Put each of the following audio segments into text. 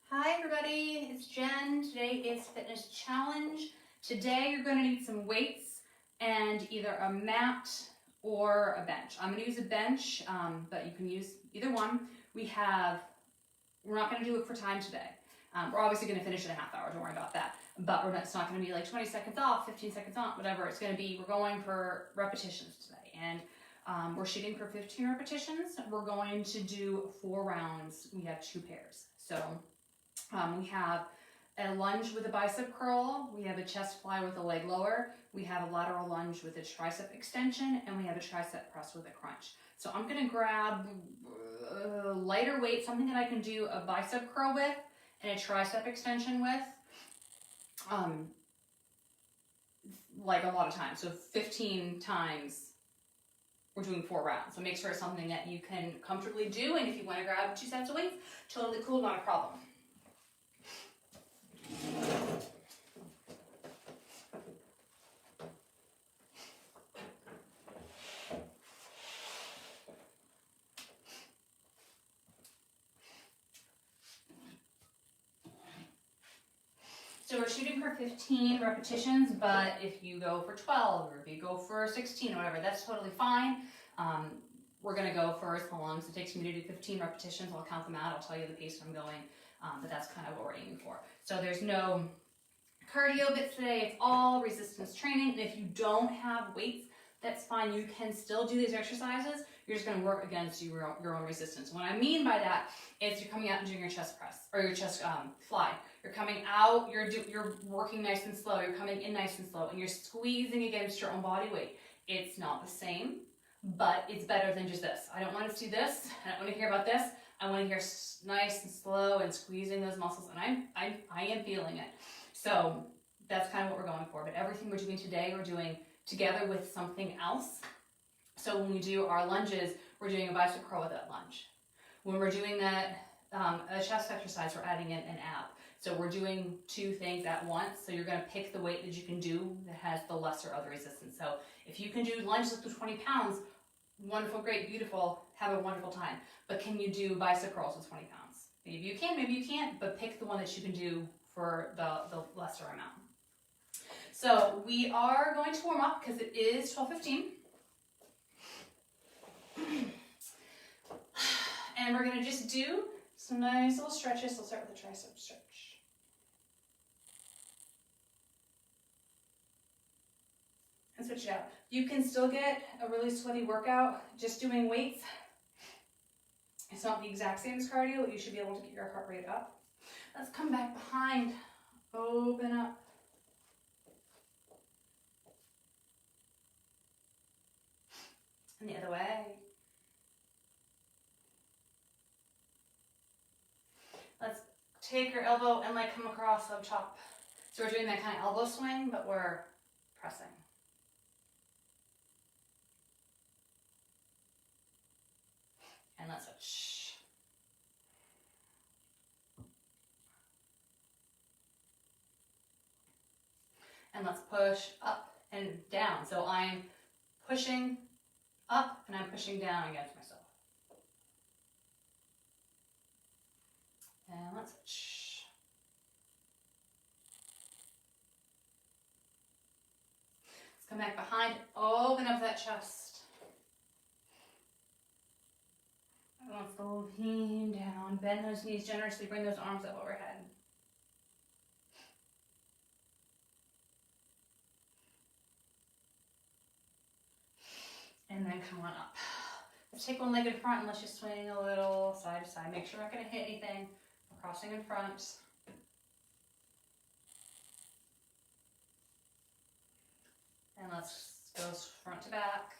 Hi everybody, it's Jen. Today is Fitness Challenge. Today you're going to need some weights and either a mat or a bench. I'm going to use a bench, but you can use either one. We're not going to do it for time today. We're obviously going to finish in a half hour, don't worry about that. But it's not going to be like 20 seconds off, 15 seconds on, whatever. It's going to be, we're going for repetitions today. And we're shooting for 15 repetitions. We're going to do 4 rounds. We have 2 pairs. So we have a lunge with a bicep curl, we have a chest fly with a leg lower, we have a lateral lunge with a tricep extension, and we have a tricep press with a crunch. So I'm going to grab lighter weight, something that I can do a bicep curl with and a tricep extension with, like a lot of times. So 15 times, we're doing 4 rounds. So make sure it's something that you can comfortably do, and if you want to grab 2 sets of weights, totally cool, not a problem. So we're shooting for 15 repetitions, but if you go for 12 or if you go for 16 or whatever, that's totally fine. We're going to go for as long as it takes me to do 15 repetitions. I'll count them out. I'll tell you the pace I'm going, but that's kind of what we're aiming for. So there's no cardio bits today. It's all resistance training. And if you don't have weights, that's fine. You can still do these exercises. You're just going to work against your own resistance. What I mean by that is you're coming out and doing your chest press or your chest fly. You're coming out, you're working nice and slow. You're coming in nice and slow, and you're squeezing against your own body weight. It's not the same, but it's better than just this. I don't want to see this. I don't want to hear about this. I want to hear nice and slow and squeezing those muscles, and I am feeling it. So that's kind of what we're going for. But everything we're doing today, we're doing together with something else. So when we do our lunges, we're doing a bicep curl with that lunge. When we're doing that a chest exercise, we're adding in an ab. So we're doing 2 things at once. So you're going to pick the weight that you can do that has the lesser of the resistance. So if you can do lunge lift with 20 pounds, wonderful, great, beautiful, have a wonderful time. But can you do bicep curls with 20 pounds? Maybe you can, maybe you can't, but pick the one that you can do for the lesser amount. So we are going to warm up because it is 12:15. And we're going to just do some nice little stretches. We'll start with the tricep stretch. And switch it out. You can still get a really sweaty workout just doing weights. It's not the exact same as cardio, but you should be able to get your heart rate up. Let's come back behind. Open up. And the other way. Let's take your elbow and like come across up top. So we're doing that kind of elbow swing, but we're pressing. And let's switch. And let's push up and down. So I'm pushing up and I'm pushing down against myself. And let's switch. Let's come back behind, open up that chest. Let's lean down, bend those knees generously, bring those arms up overhead. And then come on up. Let's take one leg in front and let's just swing a little side to side. Make sure we're not going to hit anything. We're crossing in front. And let's go front to back.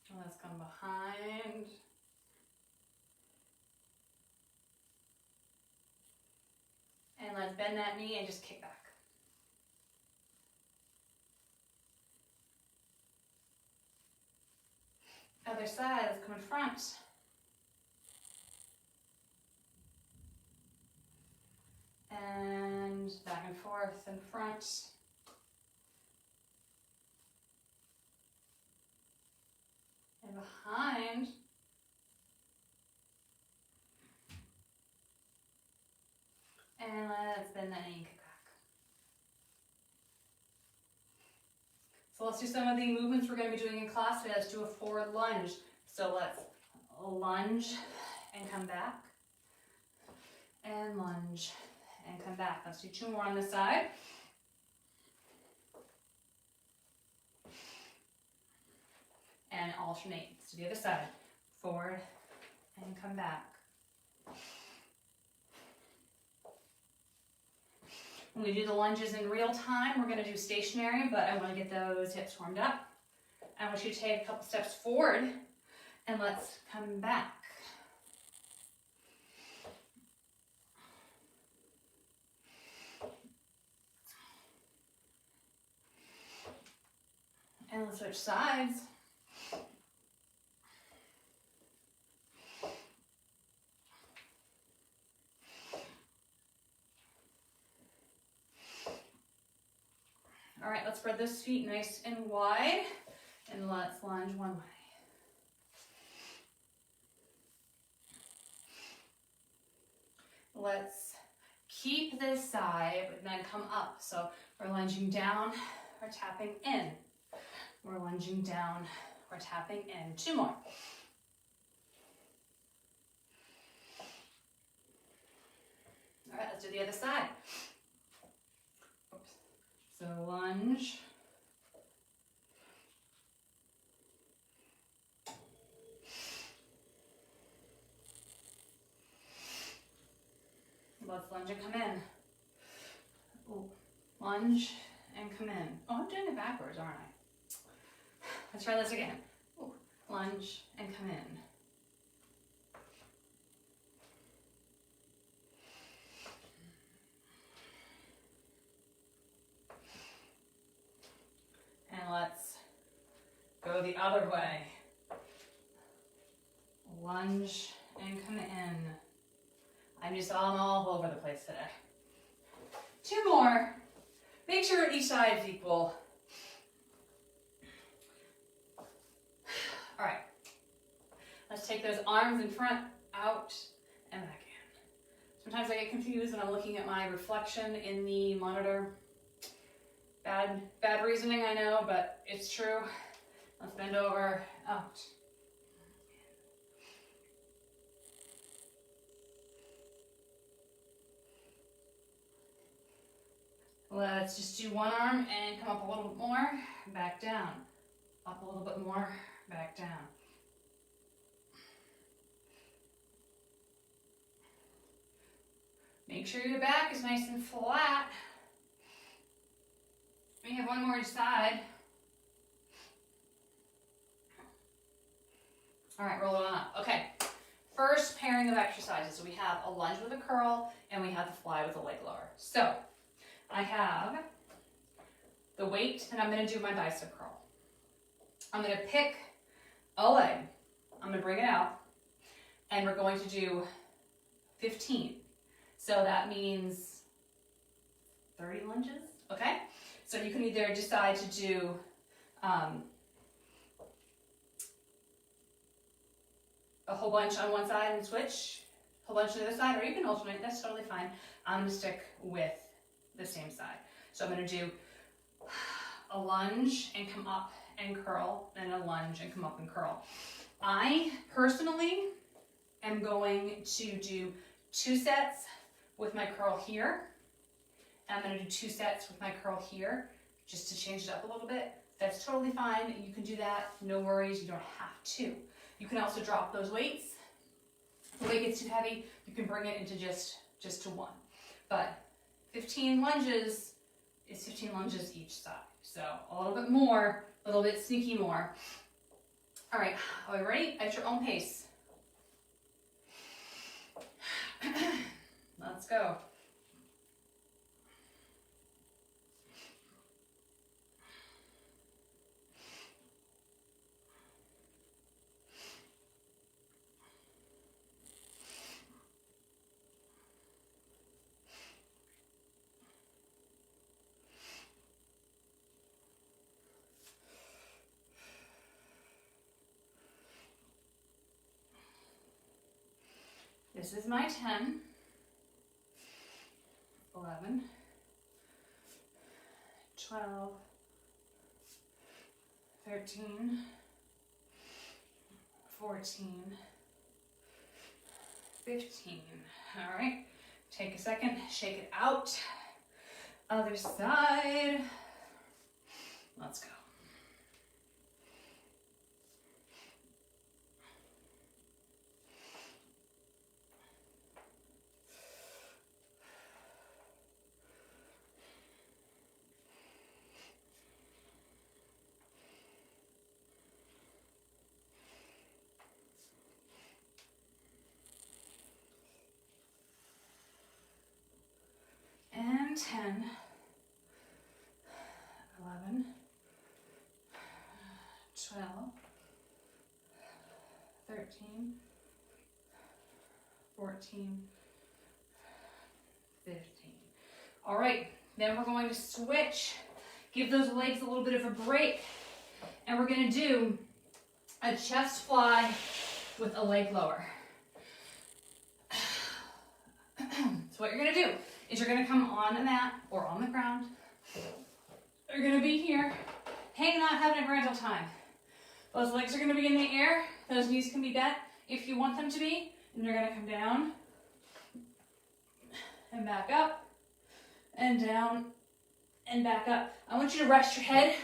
And let's come behind. And let's bend that knee and just kick back. Other side, let's come in front. And back and forth in front. And behind. let's bend that knee and kick back. So let's do some of the movements we're going to be doing in class today. Let's do a forward lunge. So let's lunge and come back. And lunge and come back. Let's do 2 more on this side. And alternate. Let's do the other side. Forward and come back. When we do the lunges in real time, we're going to do stationary, but I want to get those hips warmed up. I want you to take a couple steps forward and let's come back. And let's switch sides. All right, let's spread those feet nice and wide, and let's lunge one way. Let's keep this side, but then come up. So we're lunging down, we're tapping in. We're lunging down, we're tapping in. 2 more. All right, let's do the other side. Oops. So lunge. Let's lunge and come in. Ooh. Lunge and come in. Oh, I'm doing it backwards, aren't I? Let's try this again. Ooh. Lunge and come in. And let's go the other way. Lunge and come in. I'm all over the place today. 2 more. Make sure each side is equal. All right. Let's take those arms in front, out, and back in. Sometimes I get confused when I'm looking at my reflection in the monitor. Bad reasoning, I know, but it's true. Let's bend over, out. Let's just do one arm and come up a little bit more, back down. Up a little bit more, back down. Make sure your back is nice and flat. We have 1 more each side. All right, roll it on up. Okay, first pairing of exercises. So we have a lunge with a curl and we have the fly with a leg lower. So I have the weight and I'm going to do my bicep curl. I'm going to pick a leg. I'm going to bring it out and we're going to do 15. So that means 30 lunges, okay? So you can either decide to do a whole bunch on one side and switch, a whole bunch on the other side, or you can alternate, that's totally fine. I'm going to stick with the same side. So I'm going to do a lunge and come up and curl, and a lunge and come up and curl. I personally am going to do 2 sets with my curl here. I'm going to do 2 sets with my curl here, just to change it up a little bit. That's totally fine. You can do that. No worries. You don't have to. You can also drop those weights. If the weight gets too heavy, you can bring it into just to 1. But 15 lunges is 15 lunges each side. So a little bit more, a little bit sneaky more. All right, are we ready? At your own pace. Let's go. This is my 10. 11, 12, 13, 14, 15. All right, take a second, shake it out. Other side. Let's go. And 10, 11, 12, 13, 14, 15. All right, then we're going to switch. Give those legs a little bit of a break. And we're going to do a chest fly with a leg lower. So what you're going to do is you're going to come on the mat or on the ground. You're going to be here, hanging out, having a grand old time. Those legs are going to be in the air. Those knees can be bent if you want them to be. And you're going to come down and back up and down and back up. I want you to rest your head.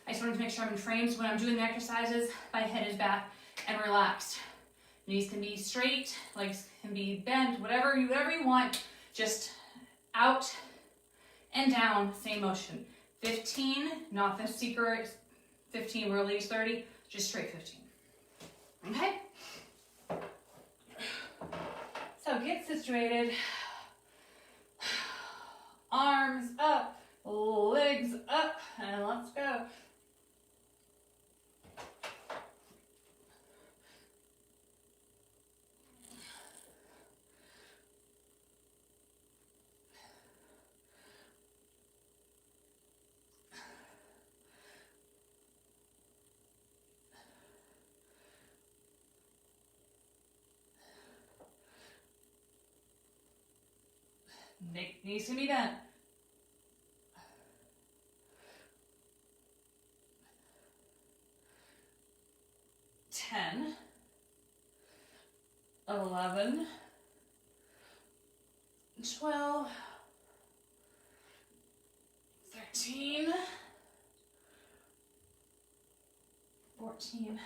I just wanted to make sure I'm in frame. So when I'm doing the exercises, my head is back and relaxed. Knees can be straight, legs can be bent, whatever you want. Just out and down, same motion. 15, not the secret 15 where it leaves 30, just straight 15. Okay? So get situated. Arms up, legs up, and let's go. Knees can be bent. Ten, 11, 12, 13, 14,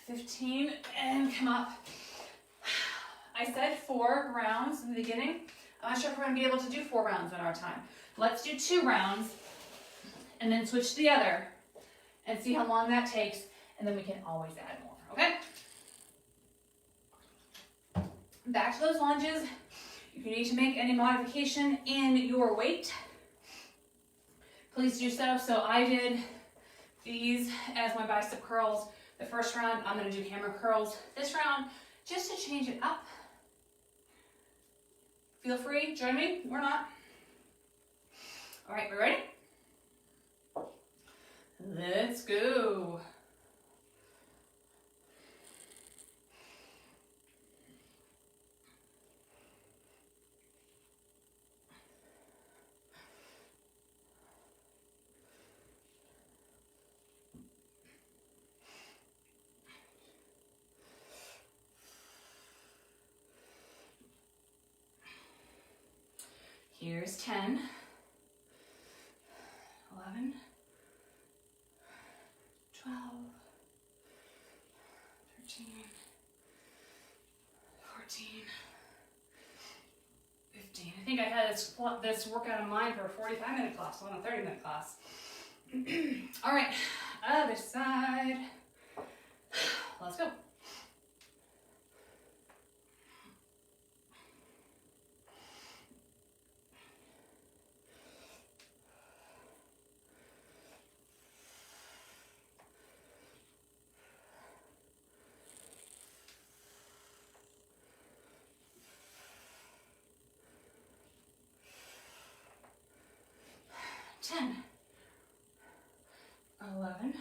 15, and come up. I said 4 rounds in the beginning. I'm not sure if we're going to be able to do 4 rounds in our time. Let's do 2 rounds and then switch to the other and see how long that takes, and then we can always add more, okay? Back to those lunges. If you need to make any modification in your weight, please do so. So I did these as my bicep curls. The first round, I'm going to do hammer curls this round just to change it up. Feel free, join me or not. All right, we ready? Let's go. Here's 10, 11, 12, 13, 14, 15. I think I had this workout in mind for a 45-minute class, not a 30-minute class. All right, other side. Let's go. Ten, 11, 12,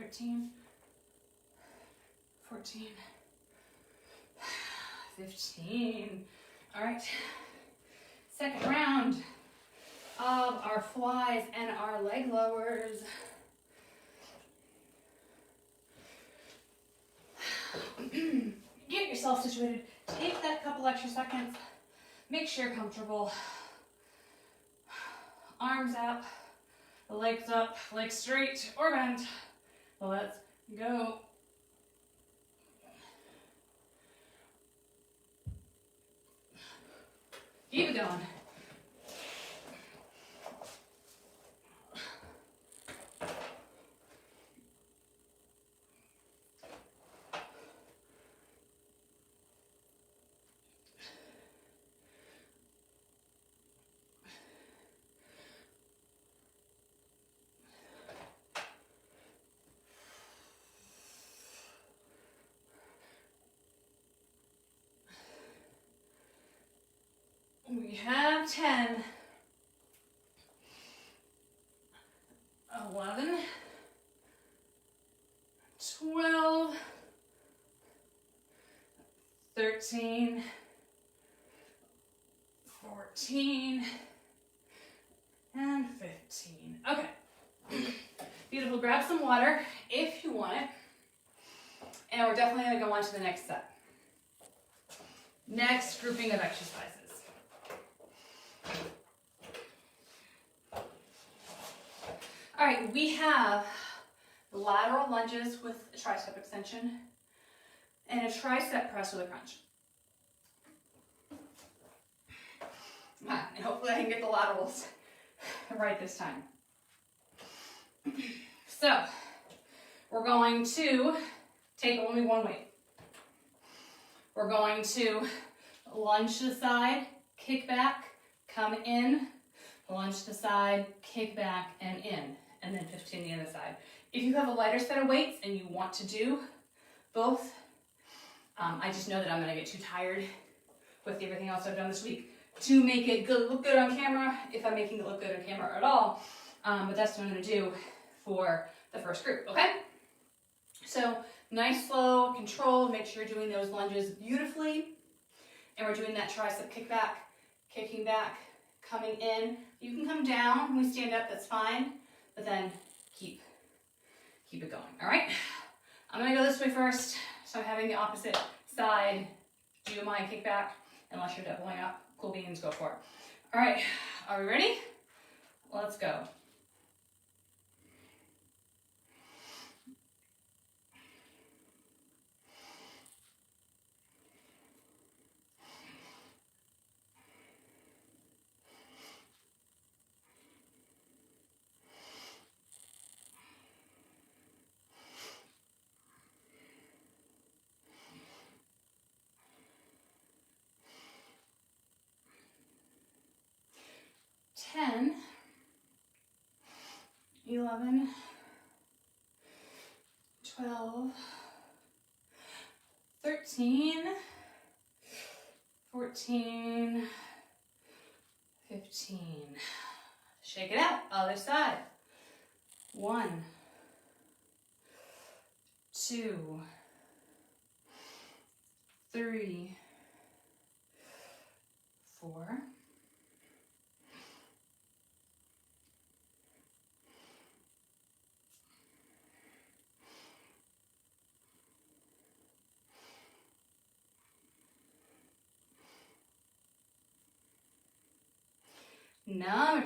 13, 14, 15. All right, second round of our flies and our leg lowers. Get yourself situated. Take that couple extra seconds. Make sure you're comfortable. Arms up, legs up, legs straight or bent. Let's go. Keep it going. We have 10, 11, 12, 13, 14, and 15. Okay. Beautiful. Grab some water if you want it. And we're definitely going to go on to the next set. Next grouping of exercises. All right, we have lateral lunges with a tricep extension and a tricep press with a crunch. And hopefully I can get the laterals right this time. So, we're going to take only one weight. We're going to lunge to the side, kick back, come in, lunge to the side, kick back, and in. And then 15 the other side. If you have a lighter set of weights and you want to do both, I just know that I'm going to get too tired with everything else I've done this week to make it look good on camera, if I'm making it look good on camera at all. But that's what I'm going to do for the first group, okay? So nice, slow, controlled. Make sure you're doing those lunges beautifully. And we're doing that tricep kickback, kicking back, coming in. You can come down when we stand up, that's fine. But then keep it going, all right? I'm gonna go this way first, so I'm having the opposite side do my kickback, unless you're doubling up. Cool beans, go for it. All right, are we ready? Let's go. Ten, 11, 12, 13, 14, 15. Shake it out, other side. 1, 2, 3, 4, 10,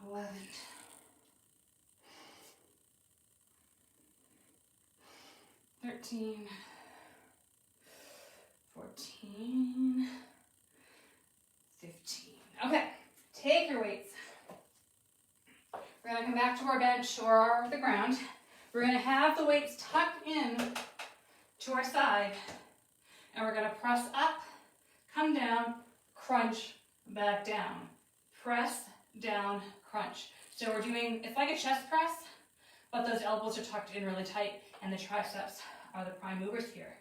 11, 13, 14, 15. Okay, take your weights. We're going to come back to our bench or the ground. We're going to have the weights tucked in to our side, and we're going to press up, come down, crunch, back down. Press, down, crunch. So we're doing, it's like a chest press, but those elbows are tucked in really tight, and the triceps are the prime movers here.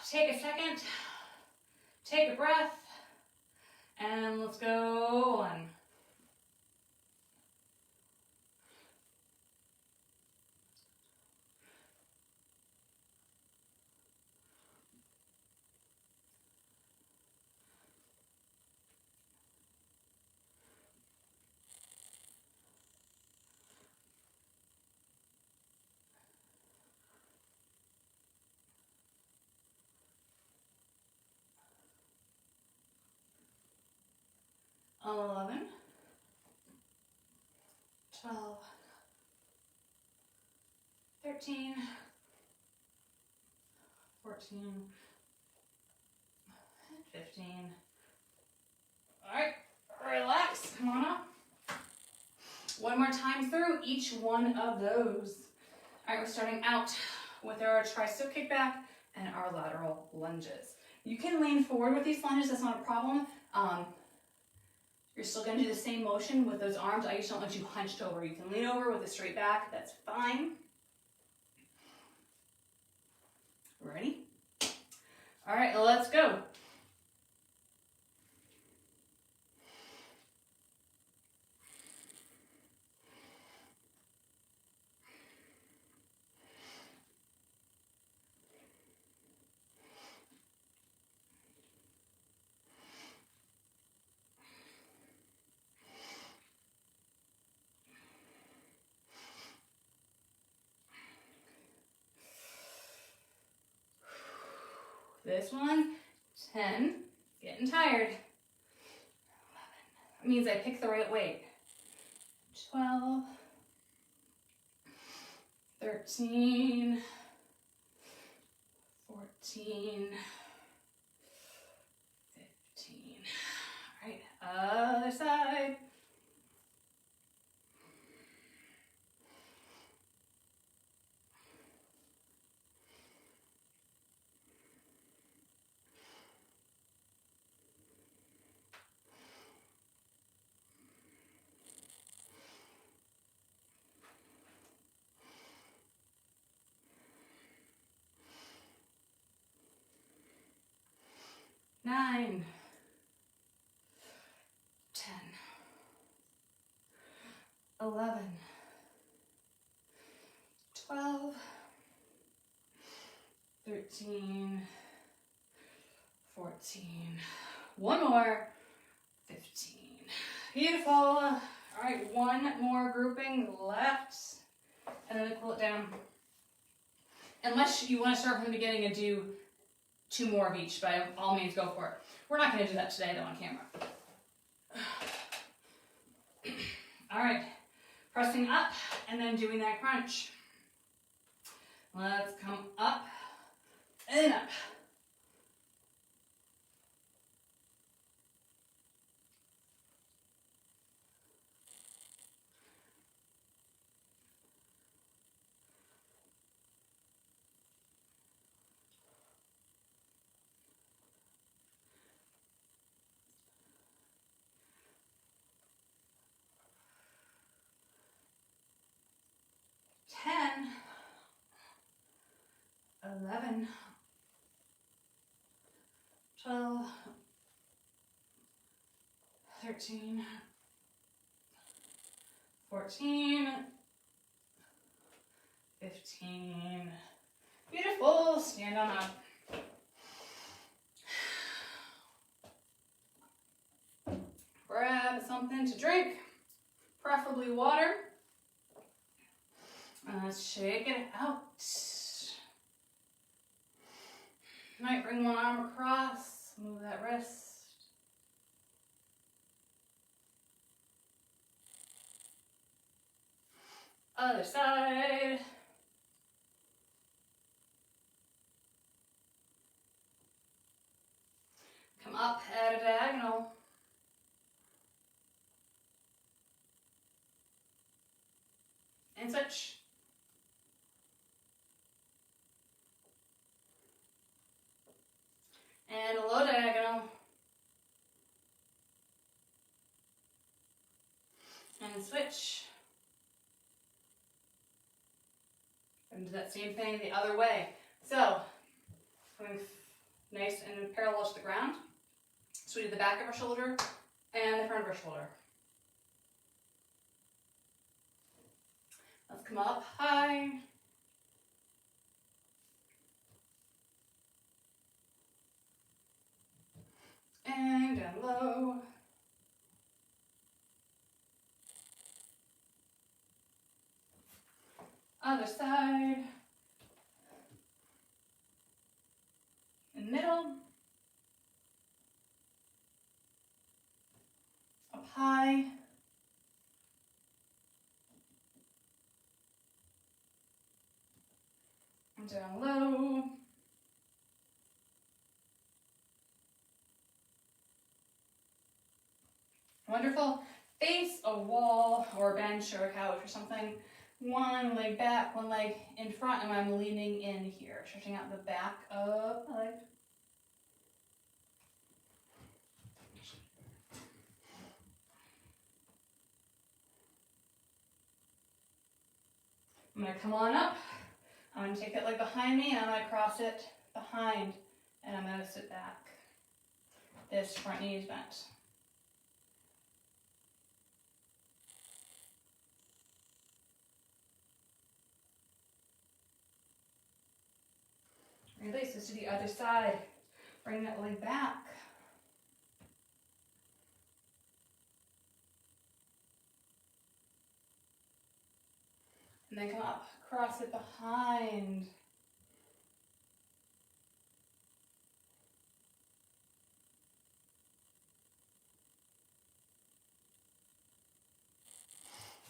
Take a second, take a breath, and let's go on. 11, 12, 13, 14, 15. All right, relax, come on up. One more time through each one of those. All right, we're starting out with our tricep kickback and our lateral lunges. You can lean forward with these lunges, that's not a problem. You're still gonna do the same motion with those arms. I just don't want you hunched over. You can lean over with a straight back, that's fine. Ready? All right, let's go. This one, 10, getting tired. 11, that means I picked the right weight. 12, 13, 14, 15. All right, other side. Nine, 10, 11, 12, 13, 14. One more, 15. Beautiful. All right, one more grouping left, and then we cool it down. Unless you want to start from the beginning and do 2 more of each, by all means, go for it. We're not going to do that today, though, on camera. All right, pressing up and then doing that crunch. Let's come up and up. Ten, 11, 12, 13, 14, 15. Beautiful. Stand on up. Grab something to drink, preferably water. Let's shake it out. Might bring one arm across, move that wrist. Other side. Come up at a diagonal. And switch. And a low diagonal. And switch. And do that same thing the other way. So, coming nice and parallel to the ground. So we do the back of our shoulder and the front of our shoulder. Let's come up high. And down low. Other side. In the middle. Up down low. Wonderful. Face a wall or a bench or a couch or something. One leg back, one leg in front, and I'm leaning in here, stretching out the back of my leg. I'm going to come on up. I'm going to take that leg behind me, and I'm going to cross it behind, and I'm going to sit back. This front knee is bent. Release this to the other side. Bring that leg back. And then come up, cross it behind.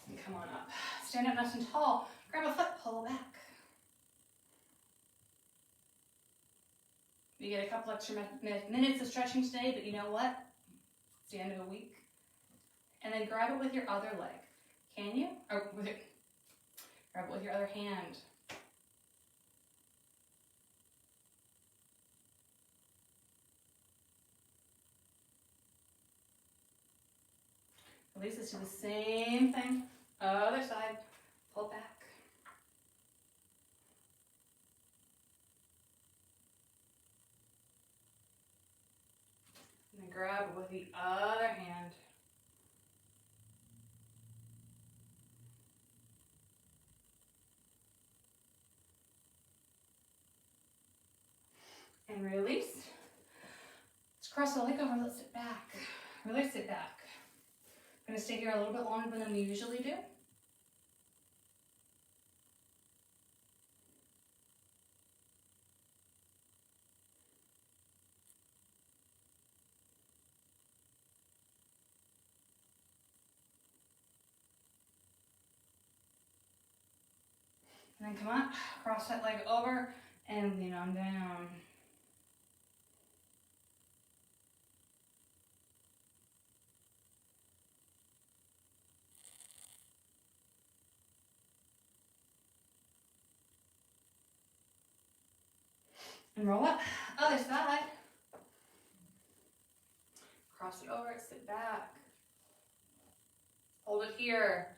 And come on up. Stand up nice and tall. Grab a foot, pull back. You get a couple extra minutes of stretching today, but you know what? It's the end of the week. And then grab it with your other leg. Can you? Or with it. Grab it with your other hand. Release this to the same thing. Other side. Pull back. And then grab it with the other hand. And release. Let's cross the leg over, let's sit back. Release it back. I'm gonna stay here a little bit longer than we usually do. And then come on, cross that leg over and lean on down. And roll up, other side. Cross it over, sit back. Hold it here.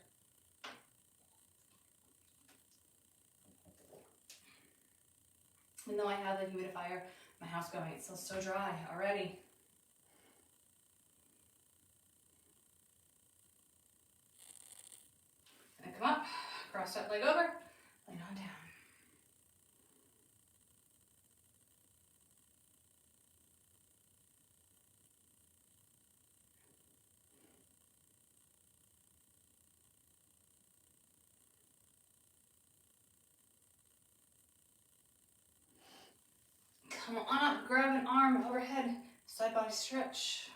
Even though I have the humidifier, my house going, it's still so dry already. And come up, cross that leg over, lean on down. Come on up, grab an arm overhead, side body stretch.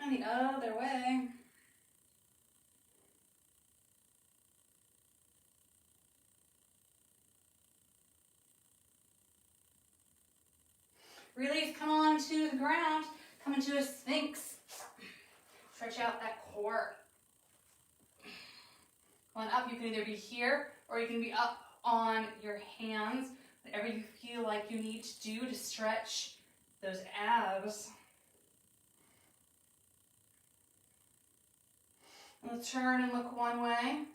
And the other way. Release, come on to the ground, come into a sphinx. Stretch out that core. On up, you can either be here or you can be up on your hands, whatever you feel like you need to do to stretch those abs. And let's turn and look one way.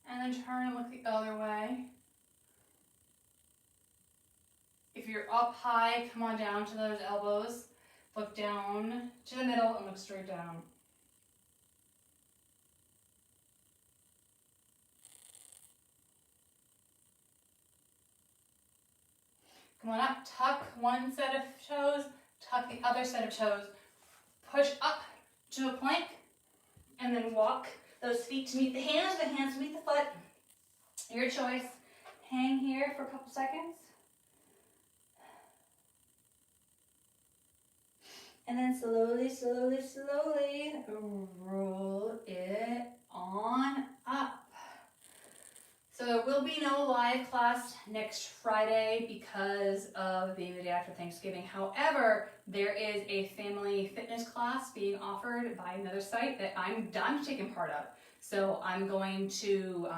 And then turn and look the other way. If you're up high, come on down to those elbows. Look down to the middle and look straight down. Come on up, tuck one set of toes, tuck the other set of toes. Push up to a plank, and then walk those feet to meet the hands to meet the foot. Your choice. Hang here for a couple seconds. And then slowly, slowly, slowly roll it on up. So there will be no live class next Friday because of being the day after Thanksgiving. However, there is a family fitness class being offered by another site that I'm taking part of. So I'm going to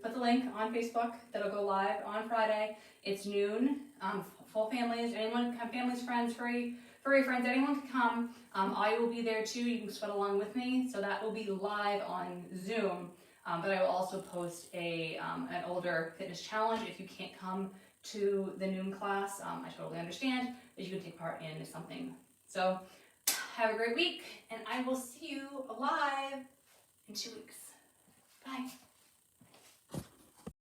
put the link on Facebook that'll go live on Friday. It's noon, full families, anyone, families, friends, furry friends, anyone can come. I will be there too, you can sweat along with me. So that will be live on Zoom. But I will also post an older fitness challenge if you can't come to the noon class. I totally understand, but you can take part in something. So have a great week, and I will see you live in 2 weeks. Bye.